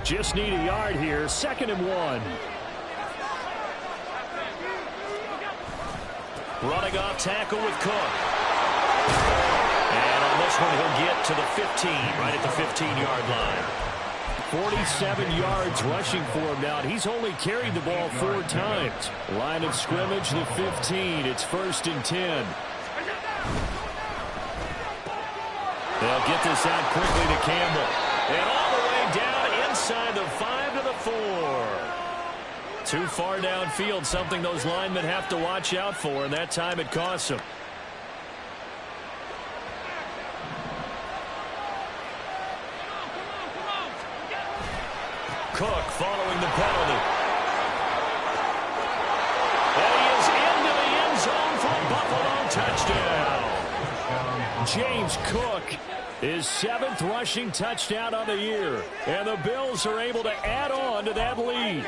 Just need a yard here. 2nd and 1. Running off tackle with Cook. And on this one, he'll get to the 15, right at the 15-yard line. 47 yards rushing for him now. He's only carried the ball 4 times. Line of scrimmage, the 15. It's 1st and 10. They'll get this out quickly to Campbell. And all the way down inside the 5 to the 4. Too far downfield, something those linemen have to watch out for, and that time it costs them. Cook following the penalty. And he is into the end zone for a Buffalo touchdown. James Cook, his 7th rushing touchdown on the year. And the Bills are able to add on to that lead.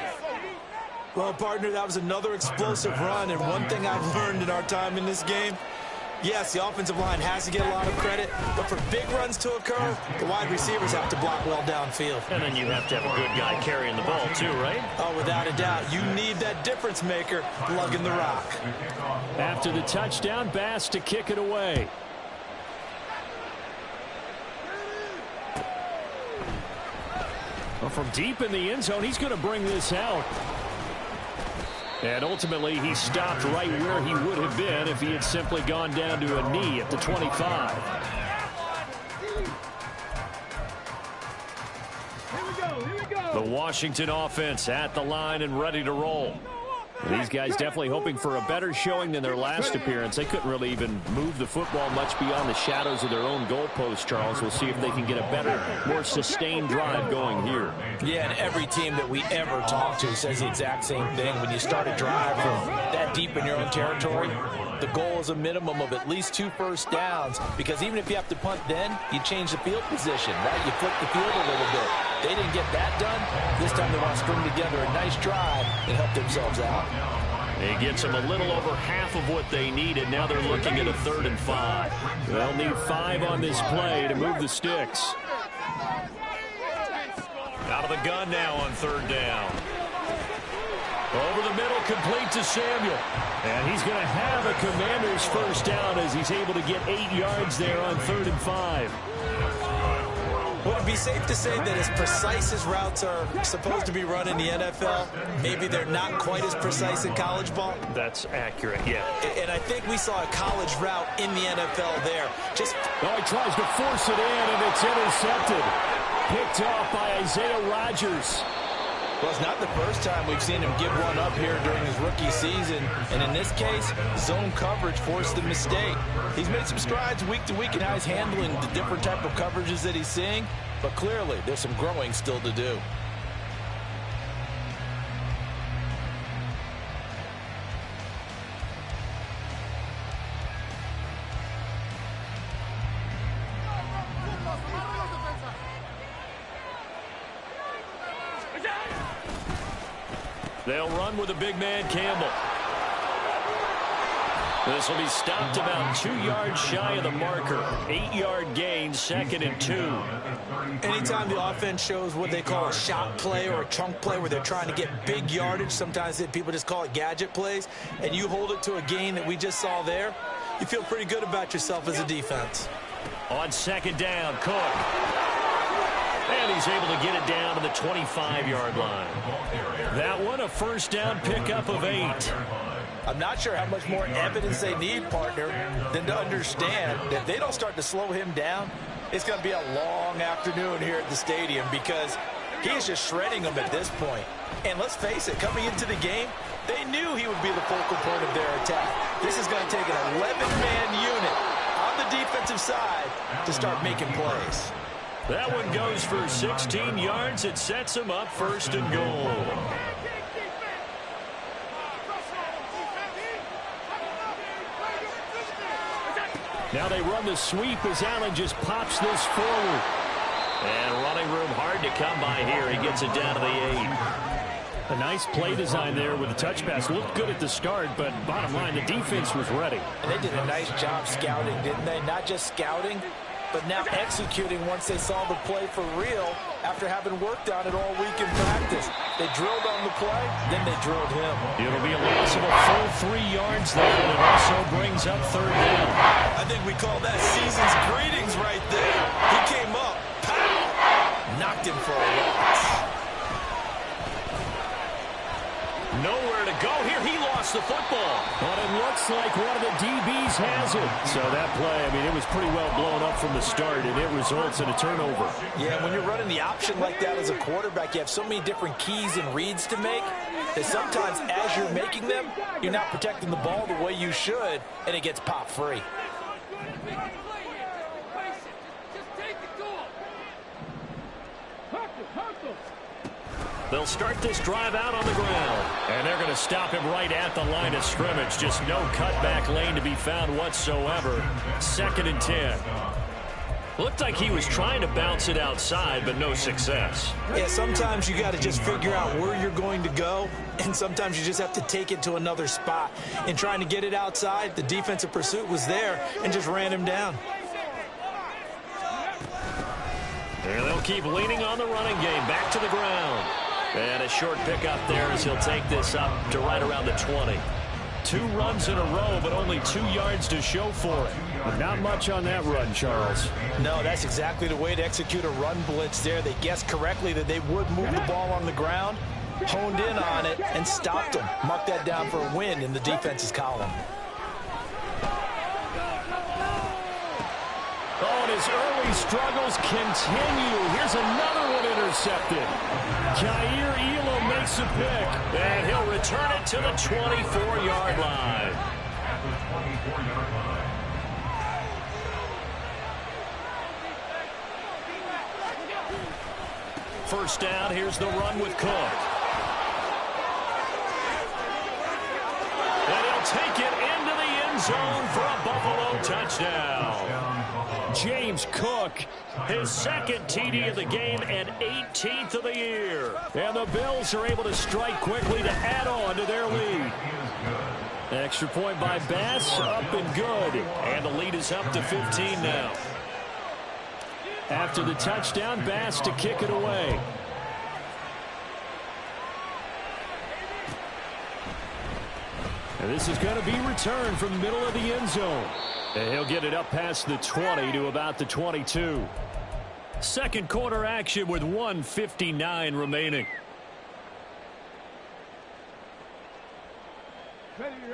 Well, partner, that was another explosive run. And one thing I've learned in our time in this game, yes, the offensive line has to get a lot of credit, but for big runs to occur, the wide receivers have to block well downfield. And then you have to have a good guy carrying the ball too, right? Oh, without a doubt. You need that difference maker lugging the rock. After the touchdown, Bass to kick it away. Well, from deep in the end zone, he's going to bring this out. And ultimately, he stopped right where he would have been if he had simply gone down to a knee at the 25. Here we go. The Washington offense at the line and ready to roll. These guys definitely hoping for a better showing than their last appearance. They couldn't really even move the football much beyond the shadows of their own goalpost, Charles. We'll see if they can get a better, more sustained drive going here. Yeah, and every team that we ever talk to says the exact same thing. When you start a drive from that deep in your own territory, the goal is a minimum of at least 2 first downs, because even if you have to punt then, you change the field position, right? You flip the field a little bit. They didn't get that done. This time they want to string together a nice drive and help themselves out. It gets them a little over half of what they needed. Now they're looking at a 3rd and 5. They'll need 5 on this play to move the sticks. Out of the gun now on 3rd down. Over the middle, complete to Samuel. And he's going to have a Commander's first down as he's able to get 8 yards there on 3rd and 5. Would it be safe to say that as precise as routes are supposed to be run in the NFL, maybe they're not quite as precise in college ball? That's accurate, yeah. And I think we saw a college route in the NFL there. He tries to force it in, and it's intercepted. Picked off by Isaiah Rodgers. Well, it's not the first time we've seen him give one up here during his rookie season. And in this case, zone coverage forced the mistake. He's made some strides week to week in how he's handling the different type of coverages that he's seeing. But clearly, there's some growing still to do. They'll run with a big man, Campbell. This will be stopped about 2 yards shy of the marker. 8-yard gain, 2nd and 2. Anytime the offense shows what they call a shot play or a chunk play where they're trying to get big yardage, sometimes people just call it gadget plays, and you hold it to a gain that we just saw there, you feel pretty good about yourself as a defense. On 2nd down, Cook. And he's able to get it down to the 25-yard line. That one, a first down pickup of 8. I'm not sure how much more evidence they need, partner, than to understand that if they don't start to slow him down, it's going to be a long afternoon here at the stadium, because he is just shredding them at this point. And let's face it, coming into the game, they knew he would be the focal point of their attack. This is going to take an 11-man unit on the defensive side to start making plays. That one goes for 16 yards. It sets him up 1st and goal. Now they run the sweep as Allen just pops this forward. And running room hard to come by here. He gets it down to the 8. A nice play design there with the touch pass. Looked good at the start, but bottom line, the defense was ready. And they did a nice job scouting, didn't they? Not just scouting, but now executing once they saw the play for real after having worked on it all week in practice. They drilled on the play, then they drilled him. It'll be a loss of a full 3 yards there, and it also brings up third down. I think we call that season's greetings right there. He came up, pow, knocked him for a loss. Nowhere to go here. He lost the football. But it looks like one of the DBs has it. So that play, I mean, it was pretty well blown up from the start, and it results in a turnover. Yeah, when you're running the option like that as a quarterback, you have so many different keys and reads to make that sometimes as you're making them, you're not protecting the ball the way you should, and it gets popped free. They'll start this drive out on the ground. And they're going to stop him right at the line of scrimmage. Just no cutback lane to be found whatsoever. 2nd and 10. Looked like he was trying to bounce it outside, but no success. Yeah, sometimes you got to just figure out where you're going to go, and sometimes you just have to take it to another spot. In trying to get it outside, the defensive pursuit was there and just ran him down. And they'll keep leaning on the running game. Back to the ground. And a short pickup there as he'll take this up to right around the 20. 2 runs in a row, but only 2 yards to show for it. Not much on that run, Charles. No, that's exactly the way to execute a run blitz there. They guessed correctly that they would move the ball on the ground, honed in on it, and stopped him. Mark that down for a win in the defense's column. Oh, and his early struggles continue. Here's another one intercepted. Jair Elam makes a pick, and he'll return it to the 24-yard line. First down, here's the run with Cook. And he'll take it into the end zone for a Buffalo touchdown. James Cook, his 2nd TD of the game and 18th of the year. And the Bills are able to strike quickly to add on to their lead. Extra point by Bass, up and good. And the lead is up to 15 now. After the touchdown, Bass to kick it away. And this is going to be returned from the middle of the end zone. And he'll get it up past the 20 to about the 22. Second quarter action with 1:59 remaining.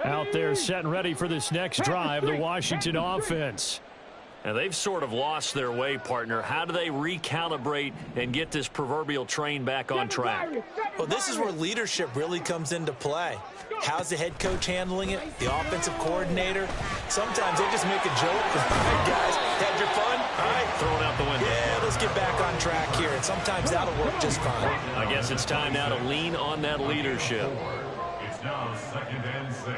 Out there set and ready for this next drive, the Washington offense. And they've sort of lost their way, partner. How do they recalibrate and get this proverbial train back on track? Well, this is where leadership really comes into play. How's the head coach handling it? The offensive coordinator? Sometimes they just make a joke. All right, guys, had your fun? All right. Throw it out the window. Yeah, let's get back on track here. And sometimes that'll work just fine. I guess it's time now to lean on that leadership. It's now 2nd and 6.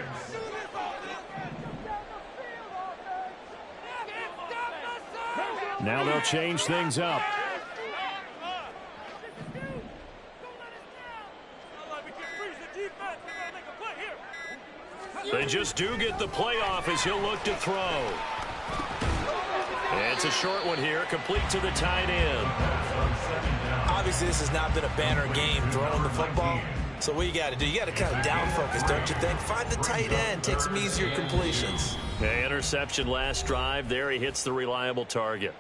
Now they'll change things up. They just do get the play off as he'll look to throw. It's a short one here, complete to the tight end. Obviously, this has not been a banner game throwing the football. So what you got to do, you got to kind of down focus, don't you think? Find the tight end, take some easier completions. The interception last drive. There he hits the reliable target.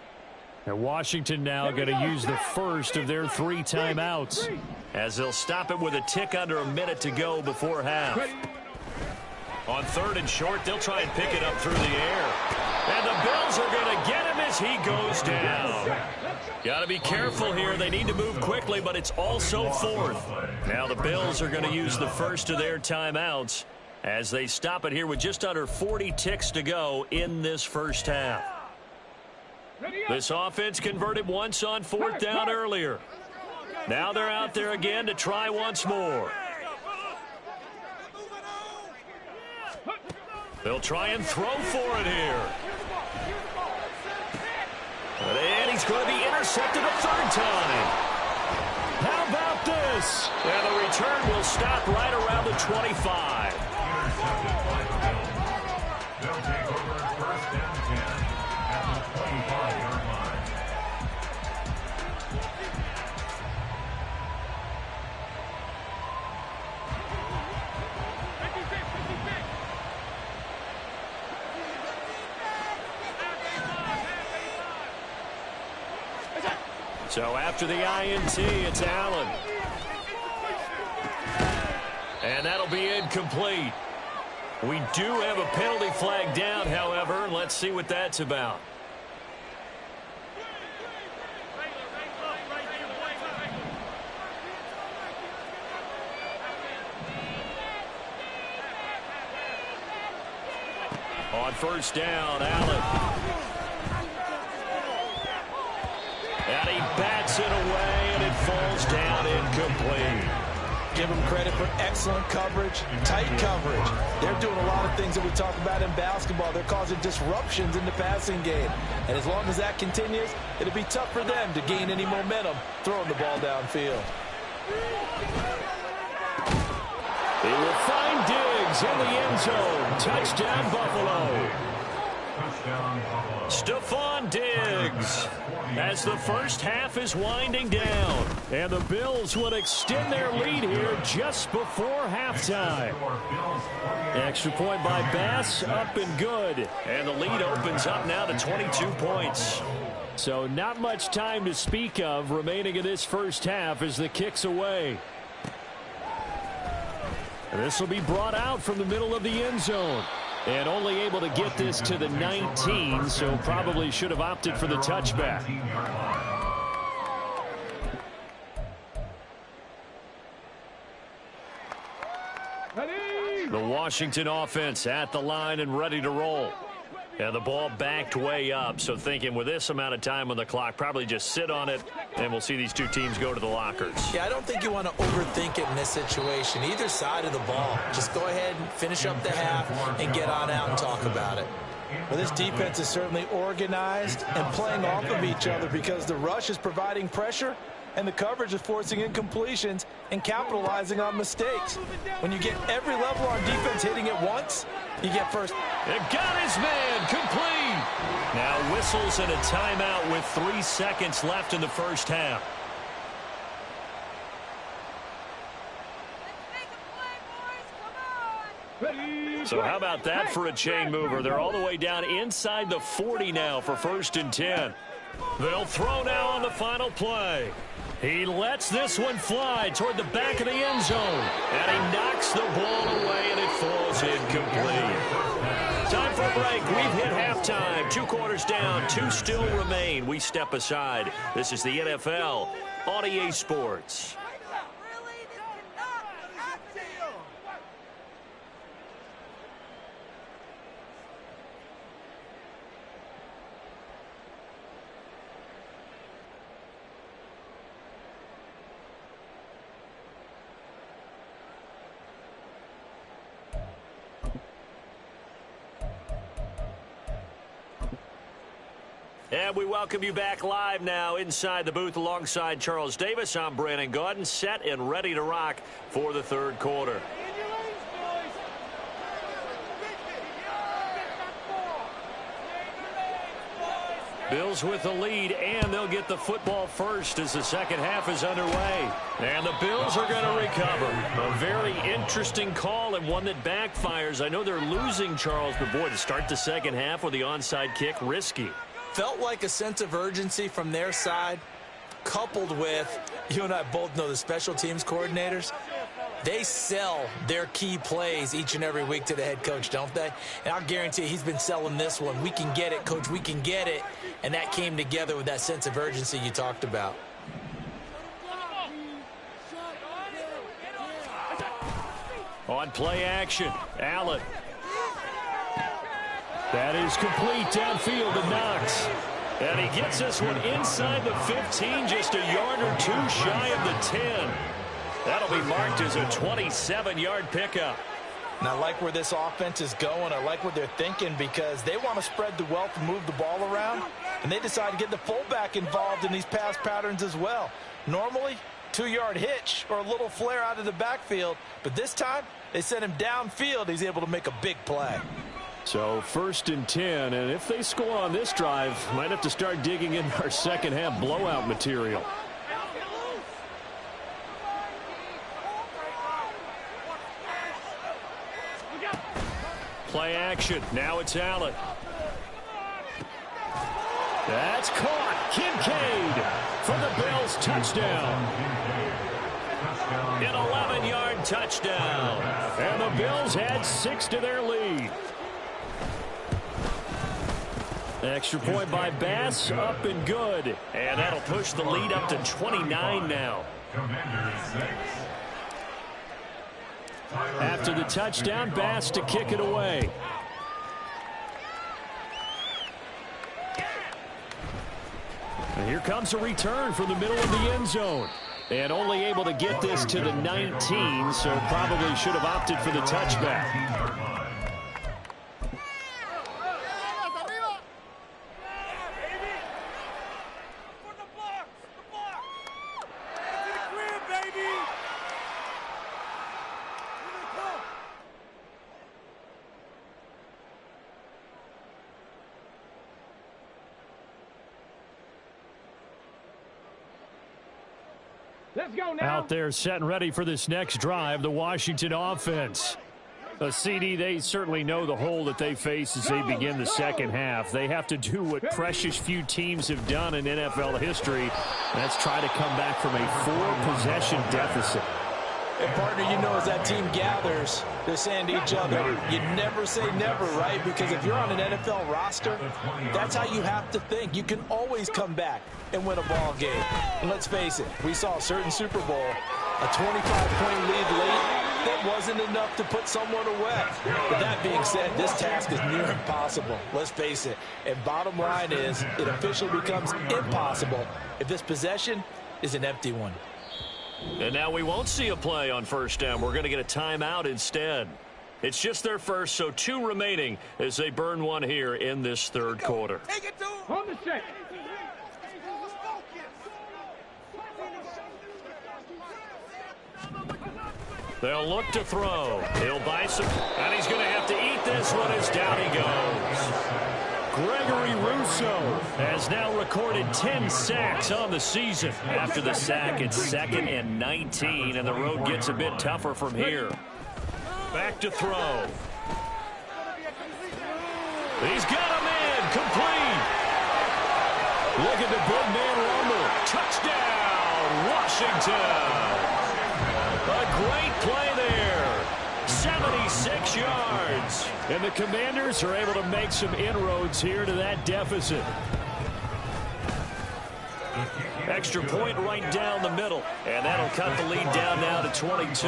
And Washington now going to use the first of their 3 timeouts, as they'll stop it with a tick under a minute to go before half. On 3rd and short, they'll try and pick it up through the air. And the Bills are going to get him as he goes down. Got to be careful here. They need to move quickly, but it's also 4th. Now the Bills are going to use the first of their timeouts as they stop it here with just under 40 ticks to go in this first half. This offense converted once on 4th down earlier. Now they're out there again to try once more. They'll try and throw for it here. And he's going to be intercepted a 3rd time. How about this? And the return will stop right around the 25. They'll take over 1st and 10 at the 25-yard line. So after the INT, it's Allen. And that'll be incomplete. We do have a penalty flag down, however. Let's see what that's about. On first down, Allen. And he bats it away, and it falls down incomplete. Give them credit for excellent coverage, tight coverage. They're doing a lot of things that we talk about in basketball. They're causing disruptions in the passing game. And as long as that continues, it'll be tough for them to gain any momentum throwing the ball downfield. They will find Diggs in the end zone. Touchdown, Buffalo. Stephon Diggs, as the first half is winding down. And the Bills will extend their lead here just before halftime. Extra point by Bass, up and good. And the lead opens up now to 22 points. So not much time to speak of remaining in this first half as the kick's away. This will be brought out from the middle of the end zone. And only able to get this to the 19, so probably should have opted for the touchback. The Washington offense at the line and ready to roll. And the ball backed way up, so thinking with this amount of time on the clock, probably just sit on it, and we'll see these two teams go to the lockers. Yeah, I don't think you want to overthink it in this situation. Either side of the ball. Just go ahead and finish up the half and get on out and talk about it. Well, this defense is certainly organized and playing off of each other because the rush is providing pressure and the coverage is forcing incompletions and capitalizing on mistakes. When you get every level on defense hitting it once, you get first. It got his man complete. Now whistles and a timeout with 3 seconds left in the first half. So how about that for a chain mover? They're all the way down inside the 40 now for 1st and 10. They'll throw now on the final play. He lets this one fly toward the back of the end zone. And he knocks the ball away, and it falls incomplete. Time for a break. We've hit halftime. 2 quarters down. 2 still remain. We step aside. This is the NFL on EA Sports. And we welcome you back live now inside the booth alongside Charles Davis. I'm Brandon Gaudin, set and ready to rock for the 3rd quarter. Bills with the lead, and they'll get the football first as the second half is underway. And the Bills are going to recover. A very interesting call and one that backfires. I know they're losing, Charles, but boy, to start the second half with the onside kick, risky. Felt like a sense of urgency from their side, coupled with, you and I both know the special teams coordinators, they sell their key plays each and every week to the head coach, don't they? And I'll guarantee he's been selling this one. We can get it, coach, we can get it. And that came together with that sense of urgency you talked about. On play action, Allen. That is complete downfield to Knox. And he gets this one inside the 15, just a yard or 2 shy of the 10. That'll be marked as a 27-yard pickup. And I like where this offense is going. I like what they're thinking because they want to spread the wealth and move the ball around. And they decide to get the fullback involved in these pass patterns as well. Normally, 2-yard hitch or a little flare out of the backfield. But this time, they sent him downfield. He's able to make a big play. So 1st and 10, and if they score on this drive, might have to start digging in our second half blowout material. Play action. Now it's Allen. That's caught. Kincaid for the Bills touchdown. An 11-yard touchdown. And the Bills add 6 to their lead. Extra point by Bass, up and good. And that'll push the lead up to 29 now. After the touchdown, Bass to kick it away. And here comes a return from the middle of the end zone. And only able to get this to the 19, so probably should have opted for the touchback. Let's go now. Out there setting ready for this next drive, the Washington offense. A CD, they certainly know the hole that they face as they begin the second half. They have to do what precious few teams have done in NFL history. That's try to come back from a 4-possession deficit. And, partner, you know, as that team gathers, they're saying to each other, you never say never, right? Because if you're on an NFL roster, that's how you have to think. You can always come back and win a ball game. And let's face it, we saw a certain Super Bowl, a 25-point lead late that wasn't enough to put someone away. But that being said, this task is near impossible. Let's face it. And bottom line is, it officially becomes impossible if this possession is an empty one. And now we won't see a play on first down. We're going to get a timeout instead. It's just their first, so 2 remaining as they burn one here in this third quarter. Take it to him. Hold the check. They'll look to throw. He'll buy some, and he's going to have to eat this one as down he goes. Gregory Rousseau has now recorded 10 sacks on the season. After the sack, it's 2nd and 19, and the road gets a bit tougher from here. Back to throw. He's got a man complete. Look at the big man rumble. Touchdown, Washington. A great play there. 76 yards. And the Commanders are able to make some inroads here to that deficit. Extra point right down the middle. And that'll cut the lead down now to 22.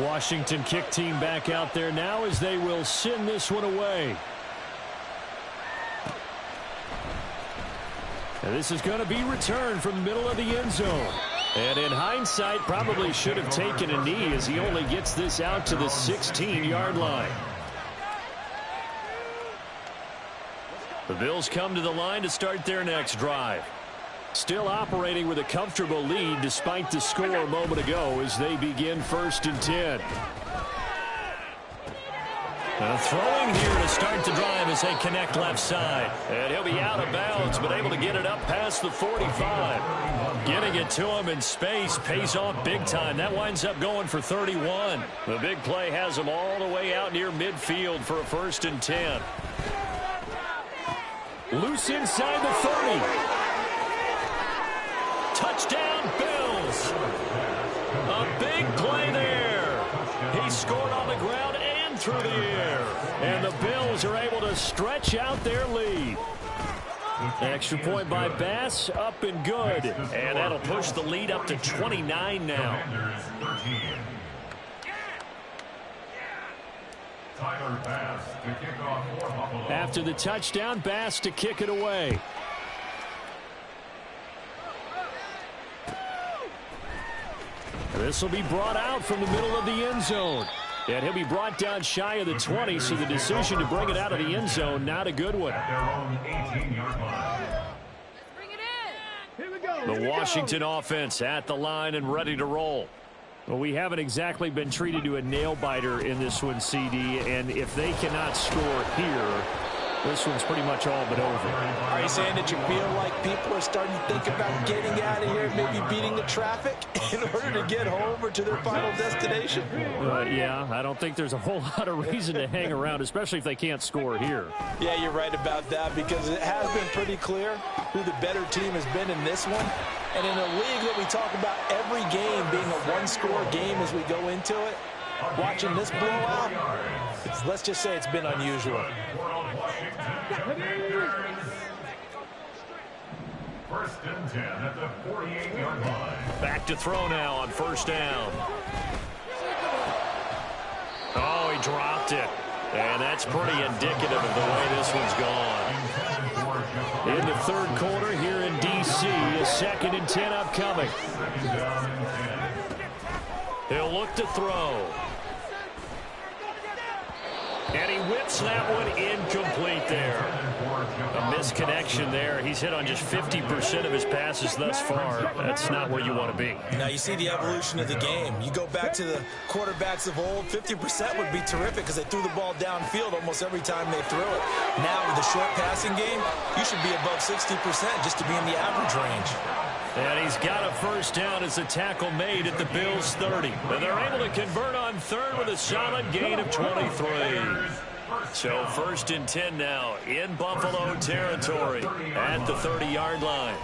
Washington kick team back out there now as they will send this one away. And this is going to be returned from the middle of the end zone. And in hindsight, probably should have taken a knee as he only gets this out to the 16-yard line. The Bills come to the line to start their next drive. Still operating with a comfortable lead despite the score a moment ago as they begin 1st and 10. Throwing here to start the drive as they connect left side. And he'll be out of bounds, but able to get it up past the 45. Getting it to him in space pays off big time. That winds up going for 31. The big play has him all the way out near midfield for a 1st and 10. Loose inside the 30. Touchdown, Bills. A big play there. He scored on the ground and through the air. And the Bills are able to stretch out their lead. Extra point by Bass, up and good. And that'll push the lead up to 29 now. After the touchdown, Bass to kick it away. This will be brought out from the middle of the end zone. And he'll be brought down shy of the 20, so the decision to bring it out of the end zone, not a good one. The Washington offense at the line and ready to roll. Well, we haven't exactly been treated to a nail-biter in this one, CD, and if they cannot score here, This one's pretty much all but over. Are you saying that you feel like people are starting to think about getting out of here, maybe beating the traffic in order to get home or to their final destination? Yeah, I don't think there's a whole lot of reason to hang around, especially if they can't score here. Yeah, you're right about that, because it has been pretty clear who the better team has been in this one. And in a league that we talk about every game being a one-score game as we go into it, watching this blowout, let's just say it's been unusual. First and 10 at the 48-yard line. Back to throw now on first down. Oh, he dropped it. And that's pretty indicative of the way this one's gone. In the third quarter here in D.C., a 2nd and 10 upcoming. He'll look to throw. And he whips that one incomplete there. A misconnection there. He's hit on just 50% of his passes thus far. That's not where you want to be. Now, you see the evolution of the game. You go back to the quarterbacks of old, 50% would be terrific because they threw the ball downfield almost every time they threw it. Now, with the short passing game, you should be above 60% just to be in the average range. And he's got a first down as the tackle made at the Bills' 30. And they're able to convert on third with a solid gain of 23. So 1st and 10 now in Buffalo territory at the 30-yard line.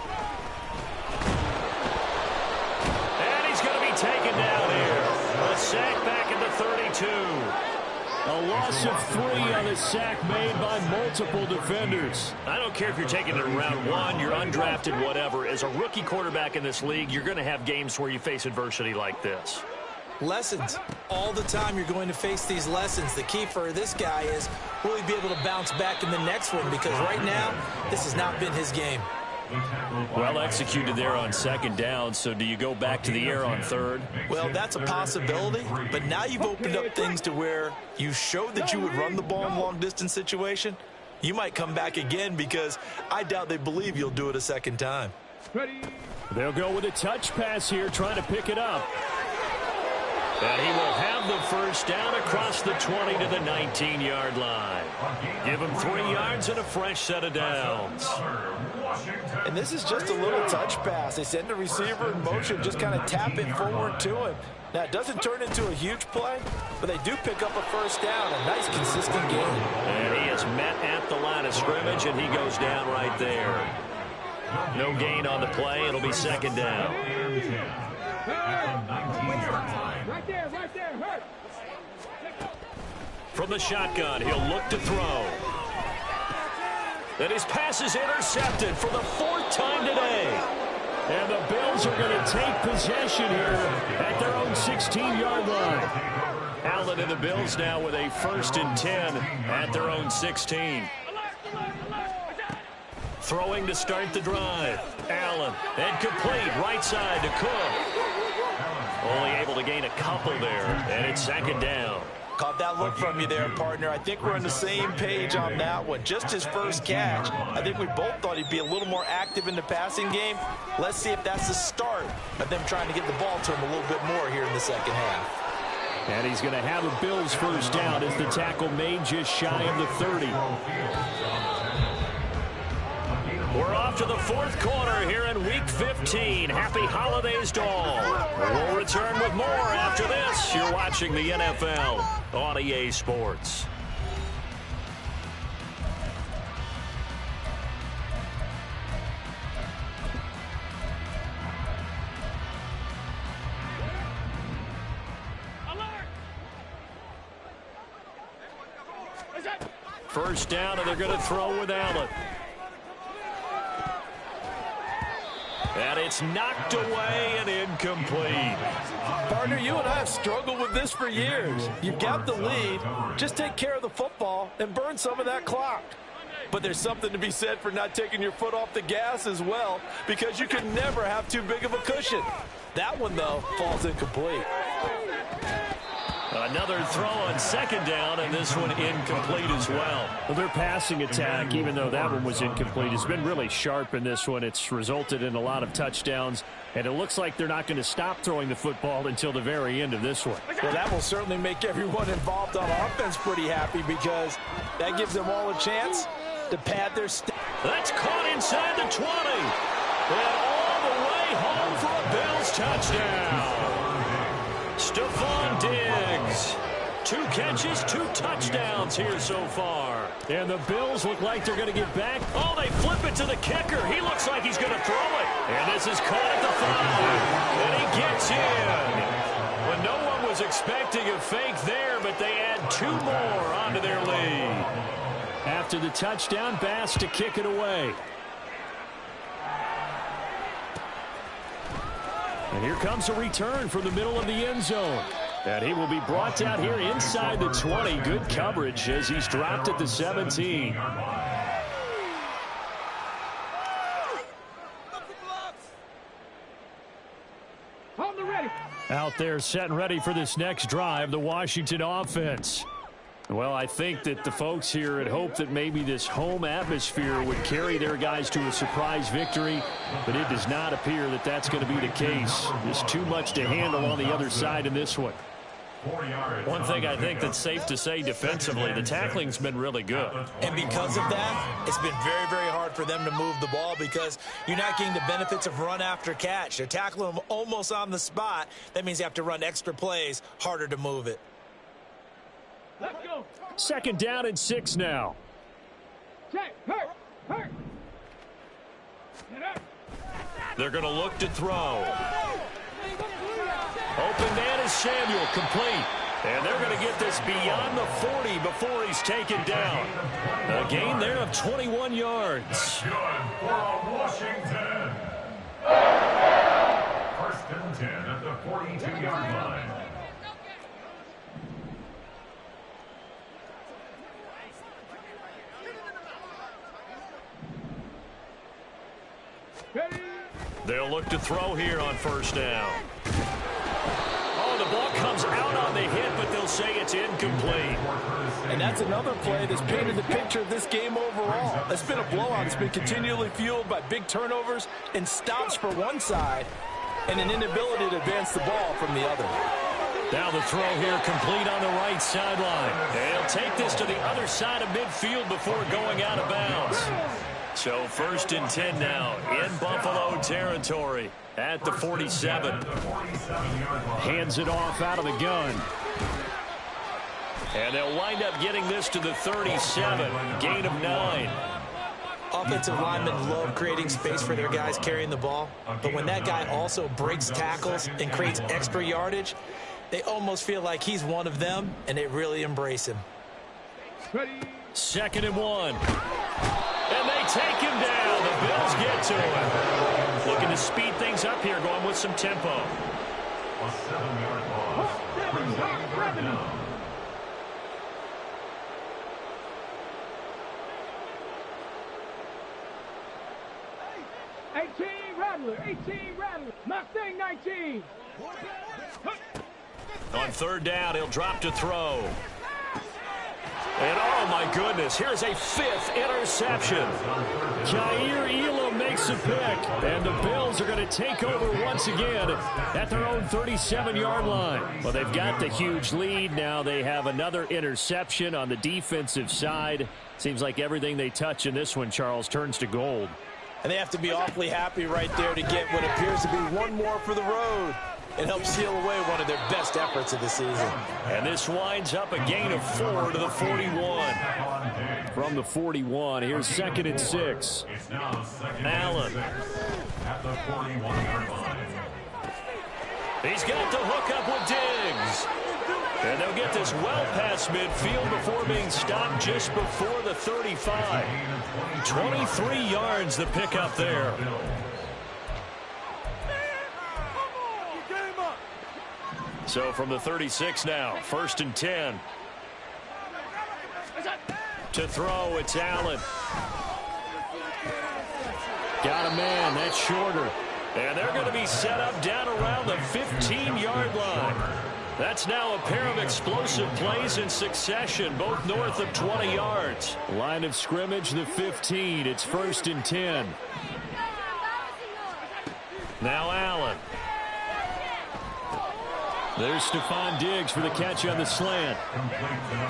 And he's going to be taken down here. A sack back at the 32. A loss of 3 on a sack made by multiple defenders. I don't care if you're taking it in round 1, you're undrafted, whatever. As a rookie quarterback in this league, you're going to have games where you face adversity like this. Lessons. All the time you're going to face these lessons. The key for this guy is, will he be able to bounce back in the next one? Because right now, this has not been his game. Well executed there on 2nd down, so do you go back to the air on 3rd? Well, that's a possibility, but now you've opened up things to where you showed that you would run the ball in long-distance situation. You might come back again because I doubt they believe you'll do it a 2nd time. They'll go with a touch pass here, trying to pick it up. And he will have the first down across the 20 to the 19-yard line. Give him 3 yards and a fresh set of downs. And this is just a little touch pass. They send the receiver in motion, just kind of tap it forward to him. Now, it doesn't turn into a huge play, but they do pick up a first down. A nice, consistent game. And he is met at the line of scrimmage, and he goes down right there. No gain on the play. It'll be 2nd down. Right there, hurt. From the shotgun, he'll look to throw. And his pass is intercepted for the 4th time today. And the Bills are going to take possession here at their own 16-yard line. Allen and the Bills now with a 1st and 10 at their own 16. Throwing to start the drive. Allen, and complete, right side to Cook. Only able to gain a couple there, and it's 2nd down. Caught that look from you there, partner. I think we're on the same page on that one. Just his first catch. I think we both thought he'd be a little more active in the passing game. Let's see if that's the start of them trying to get the ball to him a little bit more here in the 2nd half. And he's going to have a Bills first down as the tackle made just shy of the 30. We're off to the 4th quarter here in Week 15. Happy holidays to all. We'll return with more after this. You're watching the NFL on EA Sports. First down, and they're going to throw with Allen. And it's knocked away and incomplete. Partner, you and I have struggled with this for years. You've got the lead. Just take care of the football and burn some of that clock. But there's something to be said for not taking your foot off the gas as well, because you can never have too big of a cushion. That one, though, falls incomplete. Another throw on 2nd down, and this one incomplete as well. Well, their passing attack, even though that one was incomplete, has been really sharp in this one. It's resulted in a lot of touchdowns, and it looks like they're not going to stop throwing the football until the very end of this one. Well, that will certainly make everyone involved on offense pretty happy, because that gives them all a chance to pad their step. That's caught inside the 20. And all the way home for a Bills touchdown. Stephon Diggs. 2 catches, 2 touchdowns here so far. And the Bills look like they're going to get back. Oh, they flip it to the kicker. He looks like he's going to throw it. And this is caught at the 5. And he gets in. When no one was expecting a fake there, but they add 2 more onto their lead. After the touchdown, Bass to kick it away. And here comes a return from the middle of the end zone. And he will be brought down here inside the 20. Good coverage as he's dropped at the 17. Out there set and ready for this next drive, the Washington offense. Well, I think that the folks here had hoped that maybe this home atmosphere would carry their guys to a surprise victory, but it does not appear that that's going to be the case. There's too much to handle on the other side in this one. One thing I think that's safe to say defensively, the tackling's been really good. And because of that, it's been very, very hard for them to move the ball because you're not getting the benefits of run after catch. They're tackling them almost on the spot. That means you have to run extra plays, harder to move it. Let's go. 2nd down and 6 now. Check. Hurt. They're going to look to throw. Open man is Samuel, complete. And they're going to get this beyond the 40 before he's taken down. A gain there of 21 yards. Good for Washington. 1st and 10 at the 42-yard line. They'll look to throw here on 1st down. Oh, the ball comes out on the hit, but they'll say it's incomplete. And that's another play that's painted the picture of this game overall. It's been a blowout. It's been continually fueled by big turnovers and stops for one side and an inability to advance the ball from the other. Now the throw here complete on the right sideline. They'll take this to the other side of midfield before going out of bounds. So 1st and 10 now in Buffalo territory at the 47. Hands it off out of the gun. And they'll wind up getting this to the 37. Gain of 9. Offensive linemen love creating space for their guys carrying the ball. But when that guy also breaks tackles and creates extra yardage, they almost feel like he's one of them, and they really embrace him. 2nd and 1. And they take him down. The Bills get to him. Looking to speed things up here, going with some tempo. A 7-yard loss. Brings up 3rd down. Rattler. Mustang 19. On 3rd down, he'll drop to throw. And oh my goodness, here's a 5th interception. Jair Elam makes a pick, and the Bills are going to take over once again at their own 37-yard line. Well, they've got the huge lead. Now they have another interception on the defensive side. Seems like everything they touch in this one, Charles, turns to gold. And they have to be awfully happy right there to get what appears to be one more for the road. It helps seal away one of their best efforts of the season. And this winds up a gain of 4 to the 41. From the 41, here's 2nd and 6. Allen. At the 41-yard line. He's got the hook up with Diggs. And they'll get this well past midfield before being stopped just before the 35. 23 yards the pickup there. So from the 36 now, 1st and 10. To throw, it's Allen. Got a man, that's shorter. And they're going to be set up down around the 15-yard line. That's now a pair of explosive plays in succession, both north of 20 yards. Line of scrimmage, the 15. It's 1st and 10. Now Allen. There's Stephon Diggs for the catch on the slant.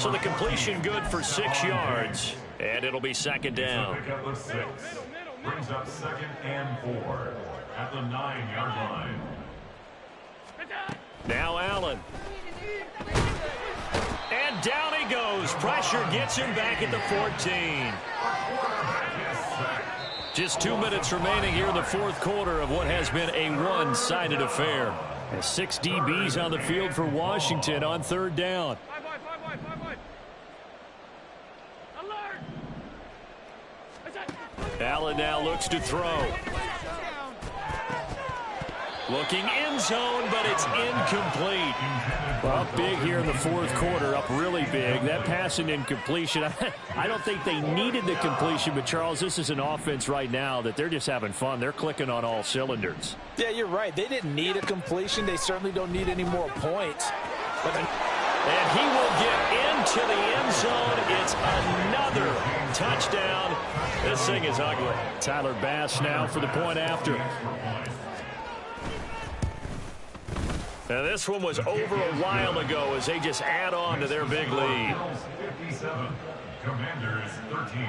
So the completion good for 6 yards. And it'll be second down. Pickup of 6. Brings up 2nd and 4 at the 9-yard line. Now Allen. And down he goes. Pressure gets him back at the 14. Just 2 minutes remaining here in the fourth quarter of what has been a one-sided affair. 6 DBs on the field for Washington on third down. Allen now looks to throw. Looking end zone, but it's incomplete. Well, up big here in the fourth quarter, up really big. That pass and incompletion, I don't think they needed the completion, but Charles, this is an offense right now that they're just having fun. They're clicking on all cylinders. Yeah, you're right. They didn't need a completion. They certainly don't need any more points. And he will get into the end zone. It's another touchdown. This thing is ugly. Tyler Bass now for the point after. Now this one was over a while ago as they just add on to their big lead. 57, Commanders 13.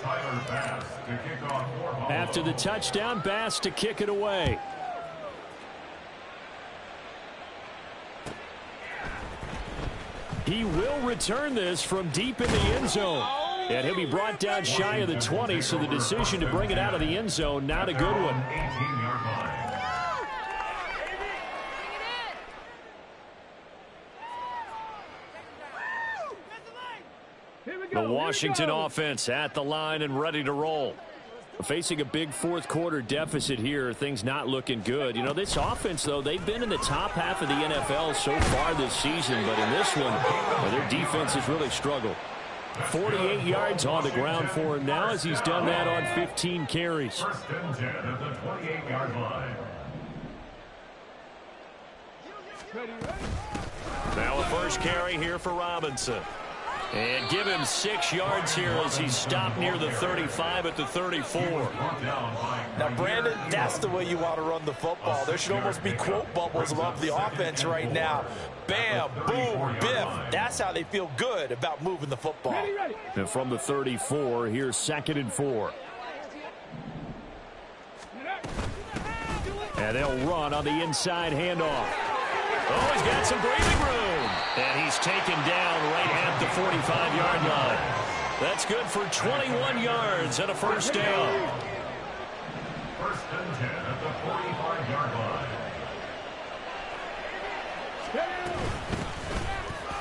Tyler Bass to kick off for Buffalo. After the touchdown, Bass to kick it away. He will return this from deep in the end zone. And he'll be brought down shy of the 20, so the decision to bring it out of the end zone, not a good one. 18-yard line. The Washington offense at the line and ready to roll. Facing a big fourth quarter deficit here, things not looking good. You know, this offense, though, they've been in the top half of the NFL so far this season, but in this one, their defense has really struggled. 48 yards on the ground for him now as he's done that on 15 carries. First and 10 at the 28-yard line. Now a first carry here for Robinson. And give him 6 yards here as he's stopped near the 35 at the 34. Now, Brandon, that's the way you want to run the football. There should almost be quote bubbles above the offense right now. Bam, boom, biff. That's how they feel good about moving the football. And from the 34, here's 2nd and 4. And they'll run on the inside handoff. Oh, he's got some breathing room. And he's taken down right at the 45-yard line. That's good for 21 yards and a first down. First and 10 at the 45-yard line.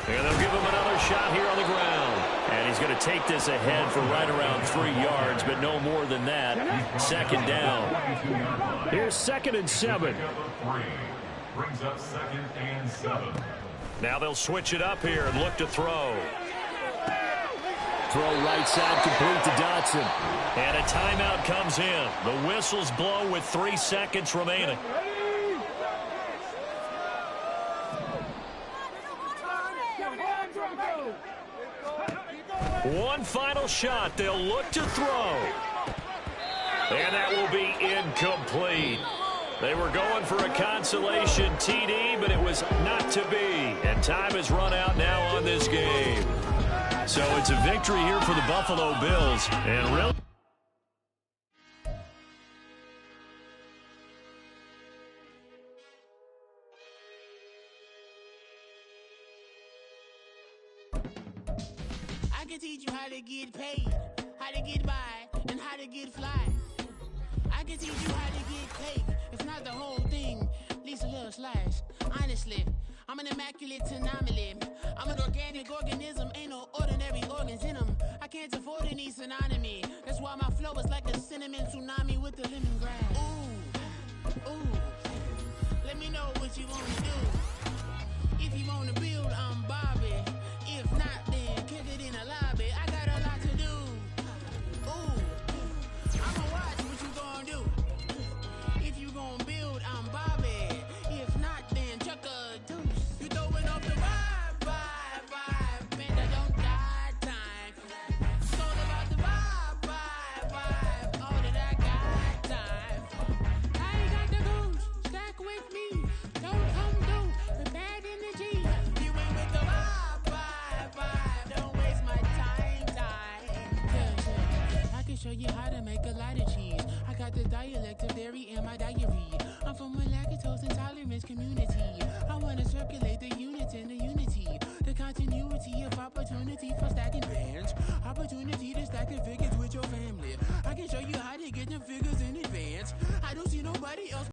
And they'll give him another shot here on the ground. And he's going to take this ahead for right around 3 yards, but no more than that. Second down. Here's 2nd and 7. Brings up 2nd and 7. Now they'll switch it up here and look to throw. Throw right side complete to Dotson. And a timeout comes in. The whistles blow with 3 seconds remaining. One final shot. They'll look to throw. And that will be incomplete. They were going for a consolation TD, but it was not to be. And time has run out now on this game. So it's a victory here for the Buffalo Bills. And really, I can teach you how to get paid, how to get by, and how to get fly. I can teach you how to get cake. If not the whole thing, at least a little slice. Honestly, I'm an immaculate anomaly. I'm an organic organism, ain't no ordinary organs in them. I can't afford any synonymy. That's why my flow is like a cinnamon tsunami with the lemongrass. Ooh, ooh. Let me know what you want to do. If you want to build, I'm Bobby. If not, then kick it in the lobby. I got a lot to do. Ooh, I'ma watch what you gonna do. If you gonna build, I'm Bobby. If not, then chuck a deuce. You throwing off the vibe, man, I don't die time. It's all about the vibe, all that I got time. I ain't got the goose, stack with me. Don't show you how to make a lot of cheese. I got the dialect of dairy in my diary. I'm from a lactose intolerance community. I wanna circulate the units and the unity, the continuity of opportunity for stacking bands, opportunity to stack the figures with your family. I can show you how to get the figures in advance. I don't see nobody else